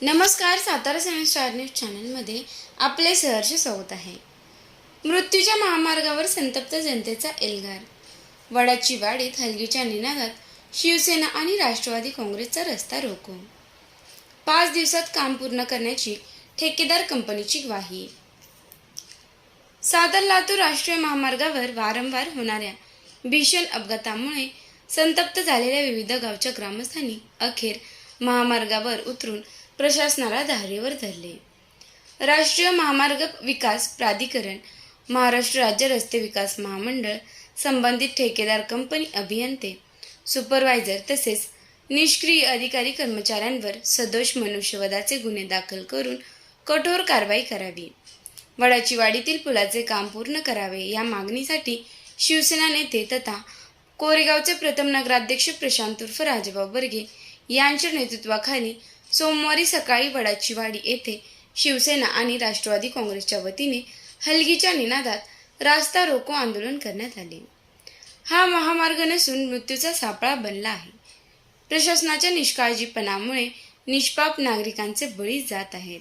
नमस्कार. सातारा सेवन star news चॅनलमध्ये आपले सहर्ष स्वागत आहे. मृत्यूच्या महामार्गावर संतप्त जनतेचा एल्गार. वडाची वाडीत हलगीच्या निनादात शिवसेना आणि राष्ट्रवादी काँग्रेसचा रस्ता रोको. 5 दिवसात काम पूर्ण करण्याची ठेकेदार कंपनीची ग्वाही. सातारा लातूर राष्ट्रीय महामार्गावर वारंवार होणाऱ्या भीषण अपघातामुळे संतप्त झालेल्या विविध गावच्या ग्रामस्थांनी अखेर महामार्गावर उतरून प्रशासनाला धारेवर धरले. राष्ट्रीय महामार्ग विकास प्राधिकरण, महाराष्ट्र राज्य रस्ते विकास महामंडळ, संबंधित ठेकेदार कंपनी, अभियंते, सुपरवायझर तसेच निष्क्रिय अधिकारी कर्मचाऱ्यांवर सदोष मनुष्यवधाचे गुन्हे दाखल करून कठोर कारवाई करावी. वडाची वाडीतील पुलाचे काम पूर्ण करावे या मागणीसाठी शिवसेना नेते तथा कोरेगावचे प्रथम नगराध्यक्ष प्रशांत उर्फ राजाभाऊ बर्गे यांच्या नेतृत्वाखाली सोमवारी सकाळी वडाची वाडी येथे शिवसेना आणि राष्ट्रवादी काँग्रेसच्या वतीने हलगीच्या निनादात रास्ता रोको आंदोलन करण्यात आले. हा महामार्ग नसून मृत्यूचा सापळा बनला आहे. प्रशासनाच्या निष्काळजीपणामुळे निष्पाप नागरिकांचे बळी जात आहेत,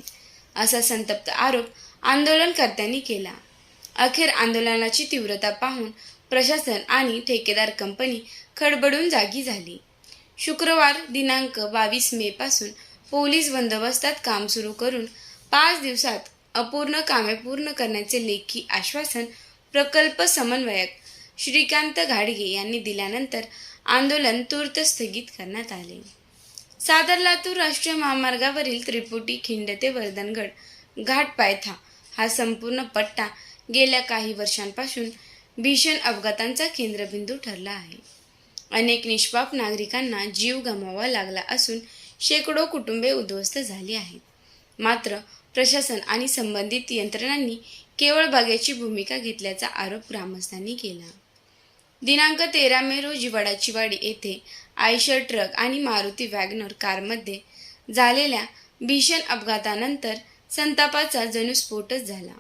असा संतप्त आरोप आंदोलनकर्त्यांनी केला. अखेर आंदोलनाची तीव्रता पाहून प्रशासन आणि ठेकेदार कंपनी खडबडून जागी झाली. शुक्रवार दिनांक 22 मे पासून पोलीस बंदोबस्तात काम सुरू करून 5 दिवसात अपूर्ण कामे पूर्ण करण्याचे लेखी आश्वासन प्रकल्प समन्वयक श्रीकांत घाडगे यांनी दिल्यानंतर आंदोलन तूर्त स्थगित करण्यात आले. सातारा लातूर राष्ट्रीय महामार्गावरील त्रिपुटी खिंड ते वर्धनगड घाट पायथा हा संपूर्ण पट्टा गेल्या काही वर्षांपासून भीषण अपघातांचा केंद्रबिंदू ठरला आहे. अनेक निष्पाप नागरिकांना जीव गमवावा लागला असून शेकडो कुटुंबे उद्ध्वस्त झाली आहेत. मात्र प्रशासन आणि संबंधित यंत्रणांनी केवळ बघ्याची भूमिका घेतल्याचा आरोप ग्रामस्थांनी केला. दिनांक 13 मे रोजी वडाची वाडी येथे आयशर ट्रक आणि मारुती वॅगनर कारमध्ये झालेल्या भीषण अपघातानंतर संतापाचा जणू स्फोटच झाला.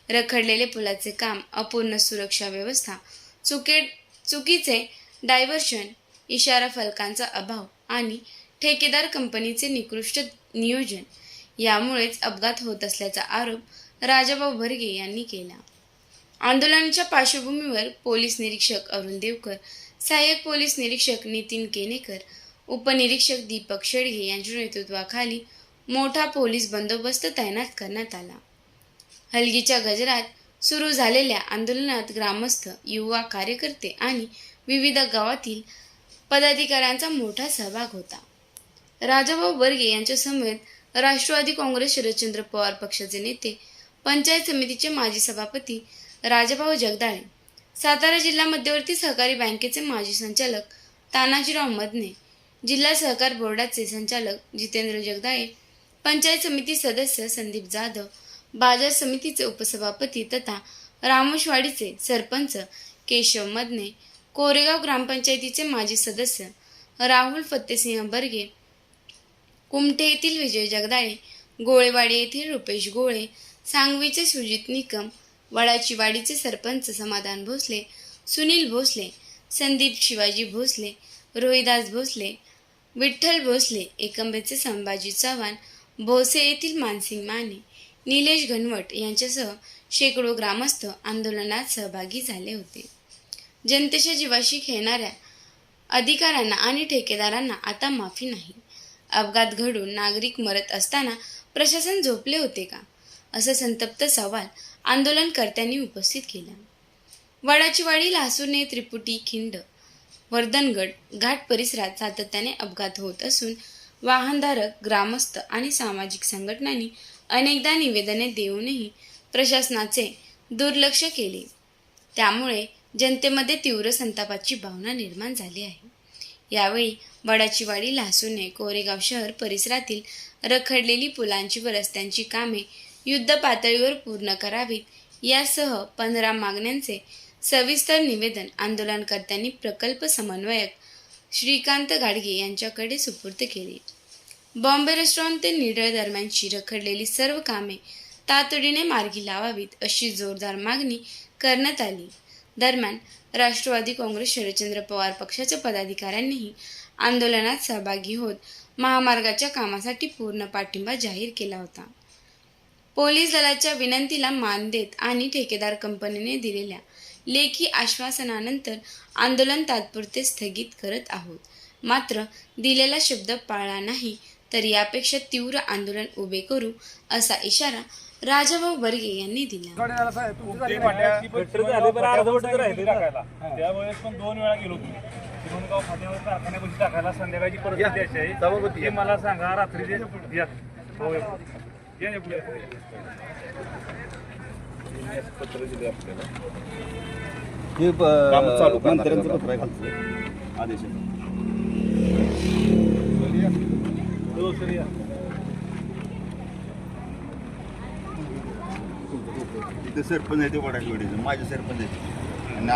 रखडलेले पुलाचे काम, अपूर्ण सुरक्षा व्यवस्था, चुकीचे डायव्हर्शन, इशारा फलकांचा अभाव आणि ठेकेदार कंपनीचे निकृष्ट नियोजन यामुळेच अपघात होत असल्याचा आरोप राजाभाऊ बर्गे यांनी केला. आंदोलनाच्या पार्श्वभूमीवर पोलीस निरीक्षक अरुण देवकर, सहाय्यक पोलीस निरीक्षक नितीन केनेकर, उपनिरीक्षक दीपक शेडगे यांच्या नेतृत्वाखाली मोठा पोलीस बंदोबस्त तैनात करण्यात आला. हलगीच्या गजरात सुरू झालेल्या आंदोलनात ग्रामस्थ, युवा कार्यकर्ते आणि विविध गावातील पदाधिकाऱ्यांचा मोठा सहभाग होता. राजाभाऊ बर्गे यांच्या समेत राष्ट्रवादी काँग्रेस, शरदचंद्र पवार पक्षाचे नेते, पंचायत समितीचे माजी सभापती राजाभाऊ जगदाळे, सातारा जिल्हा मध्यवर्ती सहकारी बँकेचे माजी संचालक तानाजीराव मदने, जिल्हा सहकार बोर्डाचे संचालक जितेंद्र जगदाळे, पंचायत समिती सदस्य संदीप जाधव, बाजार समितीचे उपसभापती तथा रामोशवाडीचे सरपंच केशव मदने, कोरेगाव ग्रामपंचायतीचे माजी सदस्य राहुल फत्तेसिंह बर्गे, कुमठे येथील विजय जगदाळे, गोळेवाडी येथील रुपेश गोळे, सांगवीचे सुजित निकम, वडाची वाडीचे सरपंच समाधान भोसले, सुनील भोसले, संदीप शिवाजी भोसले, रोहिदास भोसले, विठ्ठल भोसले, एकंबेचे संभाजी चव्हाण, भोसे येथील मानसिंग माने, निलेश घनवट यांच्यासह शेकडो ग्रामस्थ आंदोलनात सहभागी झाले होते. जनतेच्या जीवाशी खेळणाऱ्या अधिकाऱ्यांना आणि ठेकेदारांना आता माफी नाही. अपघात घडून नागरिक मरत असताना प्रशासन झोपले होते का, असा संतप्त सवाल आंदोलनकर्त्यांनी उपस्थित केला. वडाची वाडी, लासूरने त्रिपुटी खिंड, वर्धनगड घाट परिसरात सातत्याने अपघात होत असून वाहनधारक, ग्रामस्थ आणि सामाजिक संघटनांनी अनेकदा निवेदने देऊनही प्रशासनाचे दुर्लक्ष केले. त्यामुळे जनतेमध्ये तीव्र संतापाची भावना निर्माण झाली आहे. यावेळी वडाची वाडी, लासूरने, कोरेगाव शहर परिसरातील रखडलेली पुलांची व रस्त्यांची कामे युद्ध पातळीवर पूर्ण करावीत यासह 15 मागण्यांचे सविस्तर निवेदन आंदोलनकर्त्यांनी प्रकल्प समन्वयक श्रीकांत घाडगे यांच्याकडे सुपूर्द केले. बॉम्बे रेस्टॉरंट ते निडर दरम्यानची रखडलेली सर्व कामे तातडीने मार्गी लावावीत अशी जोरदार मागणी करण्यात आली. दरम्यान राष्ट्रवादी काँग्रेस, शरदचंद्र पवार पक्षाच्या पदाधिकाऱ्यांनीही आंदोलनात सहभागी होत महामार्गाच्या कामासाठी पूर्ण पाठिंबा जाहीर केला होता. पोलीस दलाच्या विनंतीला मान देत आणि ठेकेदार कंपनीने दिलेल्या लेखी आश्वासनानंतर आंदोलन तात्पुरते स्थगित करत आहोत. मात्र दिलेला शब्द पाळला नाही तर यापेक्षा तीव्र आंदोलन उभे करू असा इशारा राजाभाऊ बर्गे यांनी दिला. त्यावेळेस पण 2 वेळा गेलो तुम्ही चिमणगाव फाट्यावर कारखान्यापाशी टाकायला संध्याकाळची परिस्थिती अशी आहे की मला सांगा रात्रीचे पत्र दिले आपल्याला मंत्र्यांचं पत्र आहे खालचं आदेशाचं. तिथे सरपंच आहे ते वडाकडीचं माझे सरपंच आहे आणि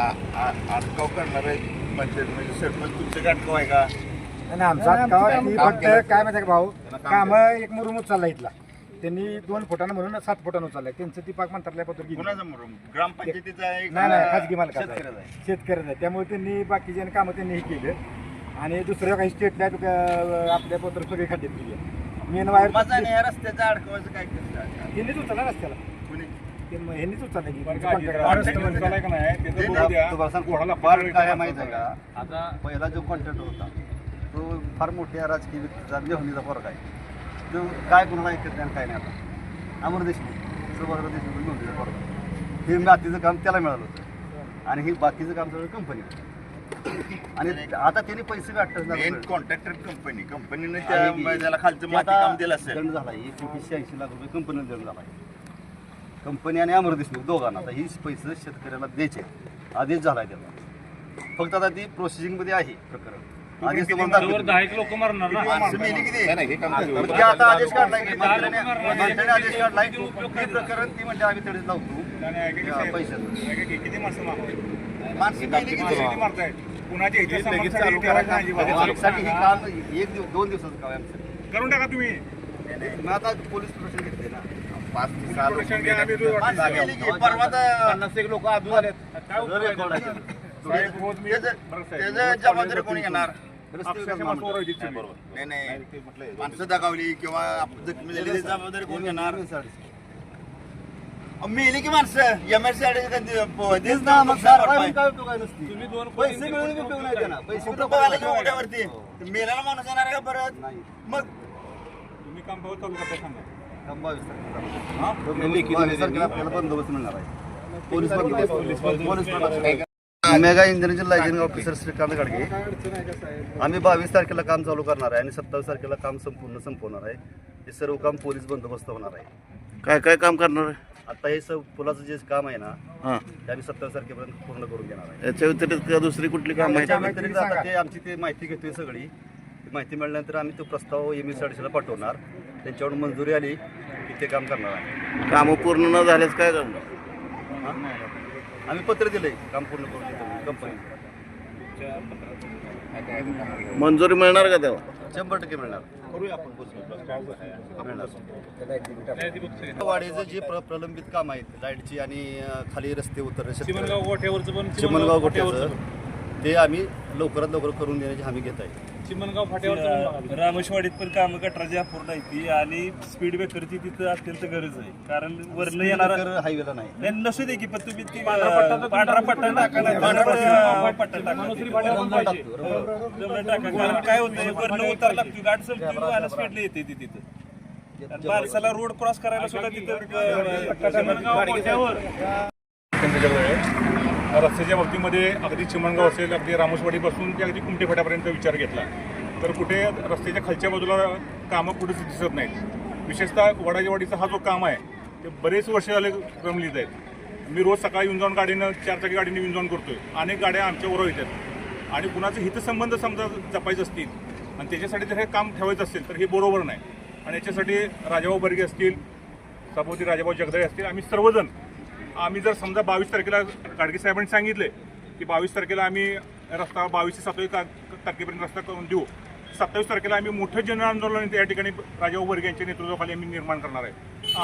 अटकाव करणार आहे पंचायत म्हणजे सरपंच तुमचं अटकाव आहे का? नाही आमचा अटकाव फक्त काय माहिती का भाऊ काम एक मुरुम उचलला इथला त्यांनी 2 फुटानं म्हणून 7 फुटानं उचललाय त्यांचं ती पाक मंत्रालय पत्र गेली. कुणाचं मुरुम? ग्रामपंचायतीचा आहे नाही खाजगी मालकाचा शेतकऱ्याचा आहे. शेतकऱ्याचा आहे. त्यामुळे त्यांनी बाकीचे कामं त्यांनी हे केलं आणि दुसऱ्या काही स्टेट लाईट आपल्या पत्र सगळे खड्ड्यात केली. मेन वायर माझा आणि या रस्त्याचा अडकवायचं काय करतात? त्यांनीच उचलला रस्त्याला कुणी? ह्यांनीच उचलला की काय माहित आहे का? आता पहिला जो कॉन्ट्रॅक्ट होता तो फार मोठ्या राजकीय व्यक्तीचा नेहमीचा फरक आहे. तो काय कोणाला ऐकत नाही काय नाही. आता अमर देशमुख सुभाषराव देशमुख नोंदीचा फरक आहे. हे मातीचं काम त्याला मिळालं होतं आणि हे बाकीचं काम सगळं कंपनी आणि आता त्यांनी पैसे वाटत कॉन्ट्रॅक्टर कंपनीने त्याला खालचं माती काम दिलं असेल. दंड झाला 1,80 लाख रुपये कंपनीला दंड झाला. कंपनी आणि अमर देशमुख दोघांना आता ही पैसे शेतकऱ्याला द्यायचे आदेश झालाय त्याला. फक्त आता ती प्रोसेसिंगमध्ये आहे प्रकरण. आदेश लोक मरणार ना आता आदेश काढलाय मंत्र्याने आदेश काढलाय ते प्रकरण ती म्हणजे आम्ही तडेच लावतो पैशाचं. किती माणसं माणसं मेली किती? मारताय कुणाच्या इथे साठी हे काम 1-2 दिवसाचं काम आहे आमचं. करून टाका तुम्ही. मग आता पोलीस प्रोटेक्शन घेतले ना 5-6 लोक अजून आलेत. त्याचं जबाबदारी कोणी घेणार? नाही माणसं दगावली किंवा जखमी झाली त्याची जबाबदारी कोण घेणार? मेली की माणसं पैसे मिळून उपयोग नाही त्यांना. पैसे मोठ्यावरती मेल्याला माणूस येणार आहे का परत? मग तुम्ही काम भाऊ चालू करता सांगा. 22 तारखेला आपल्याला बंदोबस्त मिळणार आहे. पोलीस बंदोबस्त mega engineering liaisoning officer Shrikant Gadge. आम्ही 22 तारखेला काम चालू करणार आहे आणि 27 तारखेला काम संपवणार आहे. हे सर्व काम पोलीस बंदोबस्त होणार आहे. काय काय काम करणार आहे? आता हे पुलाचं जे काम आहे ना ते आम्ही 27 तारखेपर्यंत पूर्ण करून घेणार आहे. याच्या व्यतिरिक्त दुसरी कुठली काम आहे? त्याच्या व्यतिरिक्त आता ते आमची ते माहिती घेतोय सगळी. माहिती मिळाल्यानंतर आम्ही तो प्रस्ताव MSRDCला पाठवणार. त्यांच्याकडून मंजुरी आली की ते काम करणार आहे. कामं पूर्ण न झाल्यास काय करणार? आम्ही पत्र दिलंय काम पूर्ण करून देतो कंपनी. मंजुरी मिळणार का तेव्हा? 100% मिळणार. करूया आपण वाडीचं जे प्रलंबित काम आहेत लाईटची आणि खाली रस्ते उतरणे चिमणगाव गोठ्यावरचं पण चिमणगाव गोठ्याचं ते आम्ही लवकरात लवकर करून देण्याची हमी घेत आहे. चिमणगाव फाट्यावर रामेशवाडीत पण कामं गटराची अपूर्ण आहे आणि स्पीड ब्रेकरची तिथं अत्यंत गरज आहे. कारण वरनं येणारा हायवेला नाही नसू दे की पण तुम्ही पांढरा पट्टा टाका कारण काय होतं वरनं उतार लागतो गाडी संपतो आणि स्पीडला येते ती तिथं. माणसाला रोड क्रॉस करायला सुद्धा तिथं रस्त्याच्या बाबतीमध्ये अगदी चिमणगाव असेल अगदी रामोसवाडीपासून ते अगदी कुमटे फाट्यापर्यंत विचार घेतला तर कुठे रस्त्याच्या खालच्या बाजूला कामं कुठेच दिसत नाहीत. विशेषतः वडाजेवाडीचा हा जो काम आहे ते बरेच वर्ष झाले रमलीत आहेत. मी रोज सकाळी येऊन जाऊन गाडीनं 4 चाकी गाडीने येऊन जाऊन करतोय. अनेक गाड्या आमच्याबरोबर येतात आणि कुणाचे हितसंबंध समजा जपायचे असतील आणि त्याच्यासाठी जर हे काम ठेवायचं असेल तर हे बरोबर नाही. आणि याच्यासाठी राजाभाऊ बर्गे असतील सभापती राजाभाऊ जगदाळे असतील आम्ही जर समजा 22 तारखेला गाडगे साहेबांनी सांगितले की 22 तारखेला आम्ही रस्ता 22 ते 27 तारखेपर्यंत रस्ता करून देऊ. 27 तारखेला आम्ही मोठं जन आंदोलन या ठिकाणी राजाभाऊ बर्गे यांच्या नेतृत्वाखाली आम्ही निर्माण करणार आहे.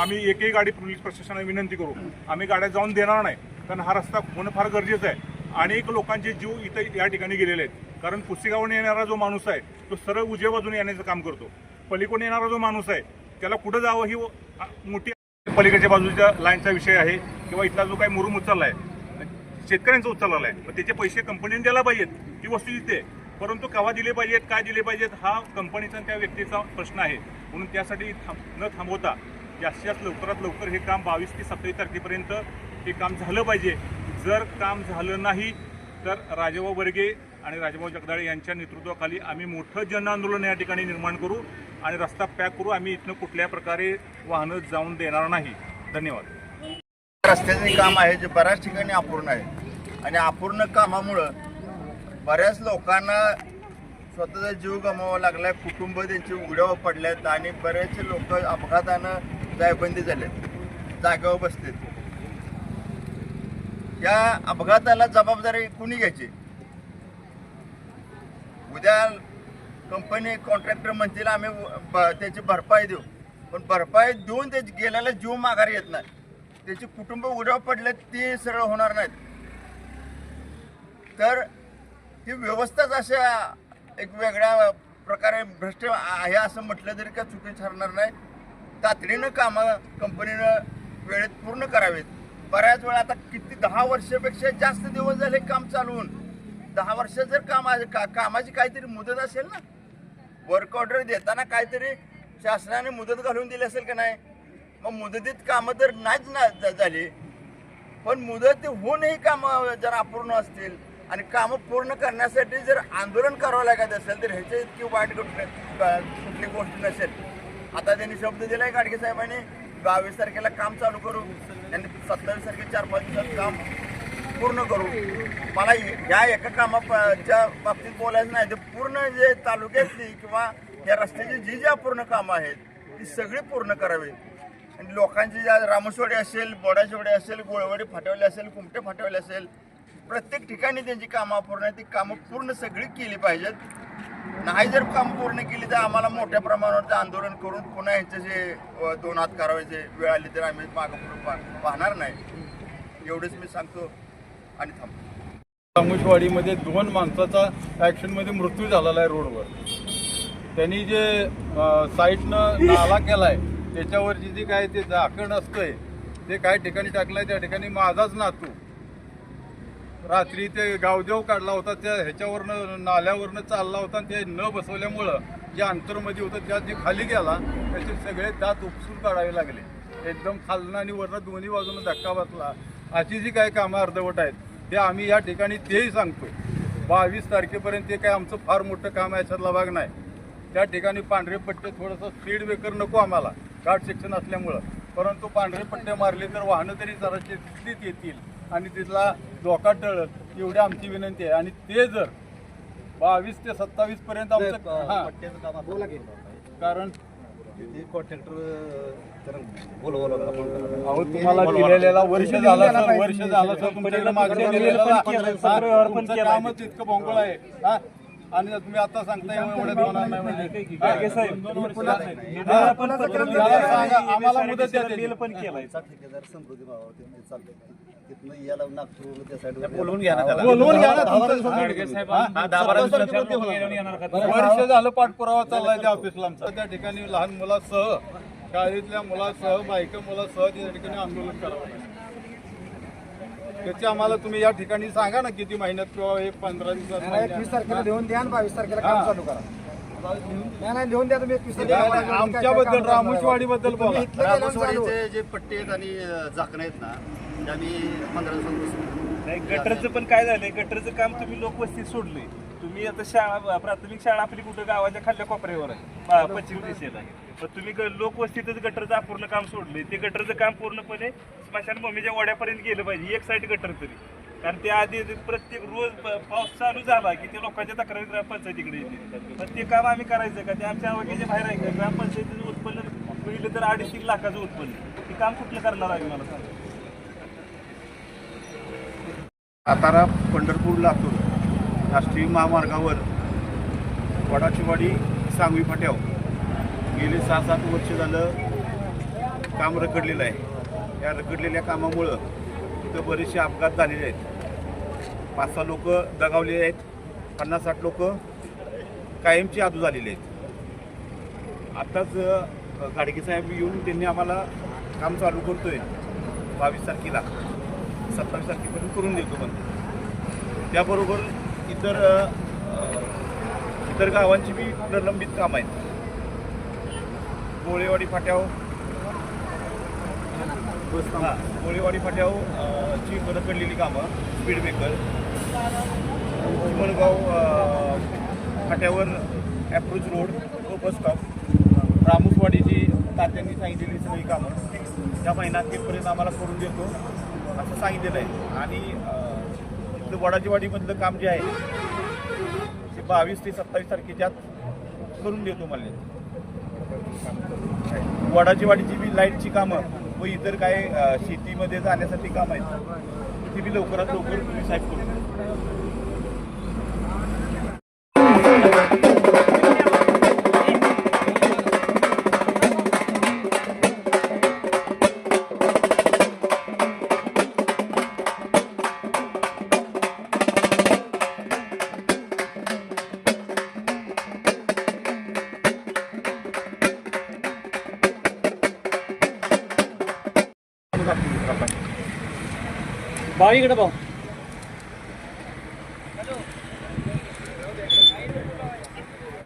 आम्ही एकही गाडी पोलीस प्रशासनाला विनंती करू आम्ही गाड्या जाऊन देणार नाही कारण हा रस्ता होणं फार गरजेचं आहे. अनेक लोकांचे जीव इथं या ठिकाणी गेलेले आहेत कारण पुसेगावने येणारा जो माणूस आहे तो सरळ उजव्या बाजूने येण्याचं काम करतो. पलीकडून येणारा जो माणूस आहे त्याला कुठं जावं ही मोठी पलीकडच्या बाजूच्या लाईनचा विषय आहे किंवा इथला जो काही मुरुम उचलला आहे शेतकऱ्यांचा उचललेला आहे, त्याचे पैसे कंपनीने द्यायला पाहिजेत, ती वस्तू दिसते. परंतु केव्हा दिले पाहिजेत, काय दिले पाहिजेत हा कंपनीचा त्या व्यक्तीचा प्रश्न आहे. म्हणून त्यासाठी न थांबवता जास्तीत लवकरात लवकर हे काम 22 ते 27 तारखेपर्यंत हे काम झालं पाहिजे. जर काम झालं नाही तर राजाभाऊ बर्गे आणि राजाभाऊ जगदाळे यांच्या नेतृत्वाखाली आम्ही मोठं जन आंदोलन या ठिकाणी निर्माण करू आणि रस्ता पॅक करू. आम्ही इथनं कुठल्या प्रकारे वाहनं जाऊन देणार नाही. धन्यवाद. रस्त्याचे काम आहे जे बऱ्याच ठिकाणी अपूर्ण आहे आणि अपूर्ण कामामुळं बऱ्याच लोकांना स्वतःचा जीव गमवावा लागलाय, कुटुंब त्यांची उघड्यावर पडलेत आणि बरेचसे लोक अपघातानं जायबंदी झालेत, जागेवर बसलेत. या अपघाताला जबाबदारी कुणी घ्यायची? उद्या कंपनी कॉन्ट्रॅक्टर म्हणतील आम्ही त्याची भरपाई देऊ, पण भरपाई देऊन त्याची गेल्याला जीव माघारी येत नाही, त्याची कुटुंब उघड्यावर पडले ते सरळ होणार नाहीत. तर ही व्यवस्थाच अशा एक वेगळ्या प्रकारे भ्रष्ट आहे असं म्हटलं तरी काय चुकी ठरणार नाही. तातडीनं कामं कंपनीनं वेळेत पूर्ण करावेत. बऱ्याच वेळा आता किती 10 वर्षापेक्षा जास्त दिवस झाले काम चालवून. 10 वर्ष जर कामाची काहीतरी मुदत असेल ना, वर्क ऑर्डर देताना काहीतरी शासनाने मुदत घालून दिली असेल का नाही? मग मुदतीत कामं तर नाहीच ना झाली, पण मुदत होऊनही कामं जर अपूर्ण असतील आणि कामं पूर्ण करण्यासाठी जर आंदोलन करावं लागत असेल तर ह्याच्या इतकी वाईट कुठली गोष्ट नसेल. आता त्यांनी शब्द दिलाय गाडगे साहेबांनी 22 तारखेला काम चालू करू, त्यांनी 27 तारखेला 4-5 दिवसात काम पूर्ण करू. मला या एका कामाच्या बाबतीत बोलायचं नाही, तर पूर्ण जे तालुक्यातली किंवा या रस्त्याची जी अपूर्ण कामं आहेत ती सगळी पूर्ण करावी. आणि लोकांची ज्या रामोसवाडी असेल, बोडाचेवाडी असेल, गोळवाडी फाटवली असेल, कुमटे फाटवले असेल, प्रत्येक ठिकाणी त्यांची कामं अपूर्ण आहेत, ती कामं पूर्ण सगळी केली पाहिजेत. नाही जर काम पूर्ण केली तर आम्हाला मोठ्या प्रमाणावर आंदोलन करून पुन्हा यांच्याशी 2 हात करावायचे वेळ आली तर आम्ही मागं पुढे पाहणार नाही. एवढंच मी सांगतो आणि थांबतो. रामोसवाडीमध्ये 2 माणसाचा ॲक्सिडेंटमध्ये मृत्यू झालेला आहे रोडवर. त्यांनी जे साईडनं नाला केलाय त्याच्यावरची जी काय ते झाकण असतंय ते काही ठिकाणी टाकलंय. त्या ठिकाणी माझाच नातू रात्री ते गावदेव काढला होता, त्या ह्याच्यावरनं नाल्यावरनं चालला होता आणि ते न बसवल्यामुळं जे अंतरमध्ये होतं त्यात जे खाली गेला त्याचे सगळे दात उपसून काढावे लागले. एकदम खालनं आणि वरनं दोन्ही बाजूनं धक्का बसला. अशी जी काही कामं अर्धवट आहेत ते आम्ही या ठिकाणी तेही सांगतो. 22 तारखेपर्यंत ते काय आमचं फार मोठं काम आहे याच्यातला भाग नाही. त्या ठिकाणी पांढरे पट्टे थोडंसं स्पीड ब्रेकर नको आम्हाला घाट सेक्शन असल्यामुळं, परंतु पांढरे पट्टे मारले तर वाहनं तरी जरा स्थितीत येतील आणि तिथला धोका टळल एवढी आमची विनंती आहे. आणि ते जर 22 ते 27 पर्यंत आमचं कारण तुम्हाला दिलेला वर्ष झालं सर तुमच्याकडे मागणी दिलेलं कामच इतकं भोंगळ आहे. आणि तुम्ही आता सांगताय एवढ्यात होणार नाही म्हणजे आम्हाला मुदत द्या. पण केलाय समृद्धी भावा चाललंय तिथनं याला नागपूर त्या साईड बोलवून घ्या ना, वर्ष झालं पाठपुरावा चाललाय त्या ऑफिसला आमचा. त्या ठिकाणी लहान मुलासह, शाळेतल्या मुलासह, बायका मुलासह त्या ठिकाणी आंदोलन करावं. त्याची आम्हाला तुम्ही या ठिकाणी सांगा ना किती महिन्यात किंवा 15 दिवसात. 21 तारखेला लिहून द्या आणि 22 तारखेला काम चालू करा. नाही लिहून द्या तुम्ही 21 तारखेला. आमच्याबद्दल रामोसवाडीबद्दल बोला. रामोसवाडीचे जे पट्टे आहेत आणि झाकणं आहेत ना ते आम्ही 15 दिवसांपासून. गटरचं पण काय झालंय, गटरचं काम तुम्ही लोकवस्तीत सोडलंय. तुम्ही आता शाळा, प्राथमिक शाळा आपली कुठं गावाच्या खाल्ल्या कोपऱ्यावर आहे, पश्चिम दिशेत आहे, पण तुम्ही लोकवस्तीतच गटरचं अपूर्ण काम सोडलंय. ते गटरचं काम पूर्णपणे स्मशानभूमीच्या ओढ्यापर्यंत गेलं पाहिजे, एक साईड गटर तरी. कारण ते आधी प्रत्येक रोज पाऊस चालू झाला की ते लोकांच्या तक्रारी ग्रामपंचायतीकडे येते. पण ते काम आम्ही करायचं का? ते आमच्या आवाक्याच्या बाहेर आहे का? ग्रामपंचायतीचं उत्पन्न पहिलं तर 250 लाखाचं उत्पन्न, ते काम कुठलं करणार आहे मला सांगा. सातारा पंढरपूर लातूर राष्ट्रीय महामार्गावर वडाचीवाडी सांगवी फाट्यावर गेले 6-7 वर्ष झालं काम रखडलेलं आहे. या रखडलेल्या कामामुळं तिथं बरेचसे अपघात झालेले आहेत. 5-6 लोक दगावलेले आहेत, 50-60 लोक कायमची आदू झालेली आहेत. आत्ताच गाडगे साहेब येऊन त्यांनी आम्हाला काम चालू करतोय 22 तारखेला 27 तारखेपर्यंत करून देतो म्हणते. त्याबरोबर इतर गावांची बी प्रलंबित कामं आहेत. कोळेवाडी फाट्यावर कोळेवाडी फाट्यावर ची रखडलेली कामं, स्पीड ब्रेकर, चिमणगाव फाट्यावर ॲप्रोच रोड, बस स्टॉप, रामोसवाडीची तात्यांनी सांगितलेली सगळी कामं त्या महिन्यापर्यंत आम्हाला करून देतो असं सांगितलेलं आहे. आणि इथलं वडाचीवाडीमधलं काम जे आहे ते 22 ते 27 तारखेच्या करून देतो म्हणले. वडाचीवाडीची बी लाईटची कामं व इतर काय शेतीमध्ये जाण्यासाठी काम आहेत ती बी लवकरात लवकर तुम्ही साहेब करून द्या. भाऊ इकडे भाऊ